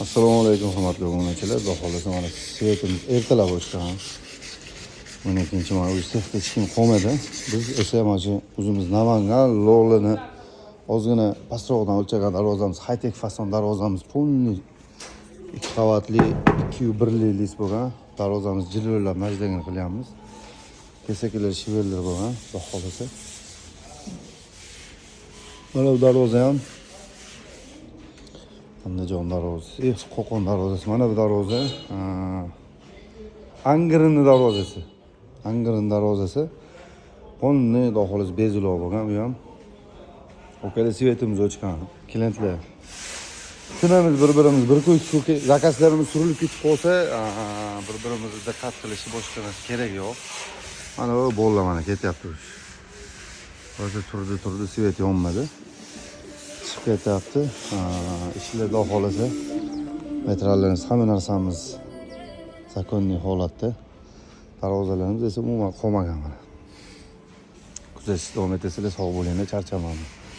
Assalomu alaykum hurmatli obunachilar. Xudo xolasa mana svetimiz ertalab o'chgan. 12-may uy sexda hech kim qolmadi. Biz esa mana shu o'zimiz Namangan Lo'lini ozgina pastroqdan o'lchagan darvozamiz, high-tech fason darvozamiz, полный 2 qavatli 201 lis bo'lgan. Darvozamiz jilvalab najdagini qilyapmiz. Kesakilar shivellar bo'lgan, xudo xolasa. Mana bu darvoza ham Andijon darvozasi, Qo'qon darvozasi. Mana bu darvoza Angren darvozasi. Angren darvozasi. Polni doholiz bezuloq bo'lgan bu ham. O'kada svetimiz o'chgan. Klientlar tunamiz bir-birimiz bir kun zakazlarimiz surilib ketib qolsa, bir-birimizni diqqat qilishi boshqa narsa kerak yo'q. Mana bu bo'ldi, mana ketyapti. Hozir turdi, svet yonmadi. Chiqib ketyapti. Ishlar xudo xolasa metrallarimiz, hamma narsamiz zakonniy holatda. Darvozalarimiz esa umuman qolmagan mana. Kuzatishni davom etasizlar, sog' bo'linglar, charchamadim.